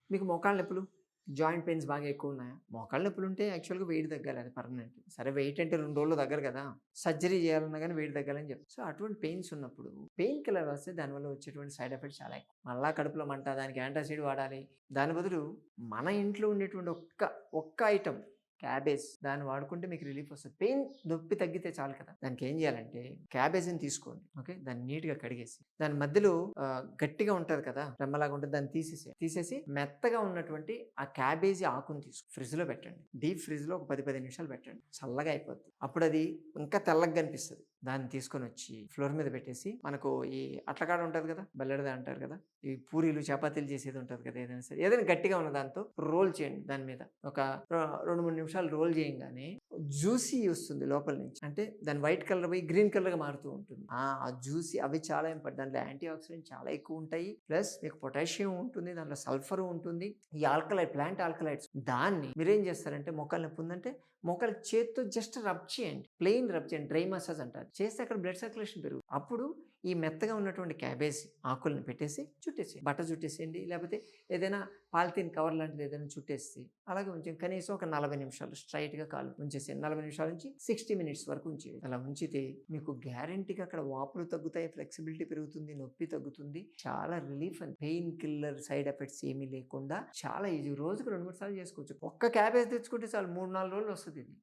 మీకు మోకాళ్ళ నొప్పులు, జాయింట్ పెయిన్స్ బాగా ఎక్కువున్నాయా? మోకాళ్ళ నొప్పులుంటే యాక్చువల్‌గా వెయిట్ తగ్గాలి అది పర్మనెంట్. సరే వెయిట్ అంటే 2 రోజుల్లో తగ్గరు కదా! సర్జరీ చేయాలన్నా గాని వెయిట్ తగ్గాలని చెప్తారు. సో, అటువంటి పెయిన్స్ ఉన్నప్పుడు పెయిన్ కిల్లర్ రాస్తే దానివల్ల వచ్చేటువంటి సైడ్ ఎఫెక్ట్స్ చాలా ఎక్కువ. మళ్ళా కడుపులో మంట, దానికి యాంటాసిడ్ వాడాలి. దాని బదులు మన ఇంట్లో ఉండేటువంటి ఒక్క ఐటెమ్ క్యాబేజ్ దాన్ని వాడుకుంటే మీకు రిలీఫ్ వస్తది. పెయిన్ నొప్పి తగ్గితే చాలు కదా! దానికేం జేయాలంటే క్యాబేజ్‌ని తీసుకోండి. ఓకే. దాన్ని నీట్‌గా కడిగేసి దాని మధ్యలో గట్టిగా ఉంటది కదా! రెమ్మలాగా ఉంటది. దాన్ని తీసేసి మెత్తగా ఉన్నటువంటి ఆ క్యాబేజీ ఆకుని ఫ్రిడ్జ్‌లో పెట్టండి. డీప్ ఫ్రిడ్జ్‌లో ఒక 10, 15 నిమిషాలు పెట్టండి. చల్లగా అయిపోద్ది. అప్పుడది ఇంకా తెల్లగా కనిపిస్తది. దాన్ని తీసుకొనొచ్చి ఫ్లోర్ మీద పెట్టేసి మనకు ఈ అట్లకాడ ఉంటది కదా! బల్లెడద అంటారు కదా! ఈ పూరీలు, చపాతీలు చేసేది ఉంటది కదా! ఏదైనా సరే. ఏదైనా గట్టిగా ఉన్న దాంతో రోల్ చేయండి దాని మీద. ఒక 2, 3 నిమిషాలు రోల్ చేయంగానే జ్యూసీ వస్తుంది లోపల నుంచి. అంటే దాని వైట్ కలర్ పోయి గ్రీన్ కలర్‌గా మారుతూ ఉంటుంది. ఆ జ్యూసీ అవి చాలా ఇంపార్టెంట్. దాంట్లో యాంటీ ఆక్సిడెంట్ చాలా ఎక్కువుంటాయి. ప్లస్ మీకు పొటాషియం ఉంటుంది. దాంట్లో సల్ఫర్ ఉంటుంది. ఈ ప్లాంట్ ఆల్కలైడ్స్ దాన్ని మీరేం చేస్తారంటే మోకాళ్ళ నొప్పి ఉందంటే మోకాళ్ళకి చేత్తో జస్ట్ రబ్ చేయండి. ప్లెయిన్ రబ్ చేయండి. డ్రై మసాజ్ అంటారు. చేస్తే అక్కడ బ్లడ్ సర్క్యులేషన్ పెరుగుతుంది. అప్పుడు ఈ మెత్తగా ఉన్నటువంటి క్యాబేజ్ ఆకుల్ని పెట్టేసి చుట్టేసేయండి. బట్ట చుట్టేసేయండి. లేకపోతే ఏదైనా పాలిథీన్ కవర్ లాంటిది ఏదైనా చుట్టేసి అలాగే కనీసం ఒక 40 నిమిషాలు స్ట్రెయిట్‌గా కాలు ఉంచేసేయండి. 40 నిమిషాల నుంచి 60 మినిట్స్ వరకు ఉంచేయండి. అలా ఉంచితే మీకు గ్యారంటీగా అక్కడ వాపులు తగ్గుతాయి, ఫ్లెక్సిబిలిటీ పెరుగుతుంది, నొప్పి తగ్గుతుంది. చాలా రిలీఫ్ అండి. పెయిన్ కిల్లర్ సైడ్ ఎఫెక్ట్స్ ఏమీ లేకుండా చాలా ఈజీ. రోజుకి 2, 3 సార్లు చేసుకోవచ్చు. ఒక్క క్యాబేజ్ తెచ్చుకుంటే చాలు 3, 4 రోజులు వస్తది ఇది.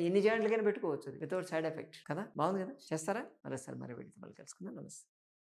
ఎన్ని జాయింట్లకైనా పెట్టుకోవచ్చు అది వితౌట్ సైడ్ ఎఫెక్ట్ కదా! బాగుంది కదా! చేస్తారా? మరోసారి మరో వీడియోతో మళ్ళీ కలుసుకుందాం. నమస్తే.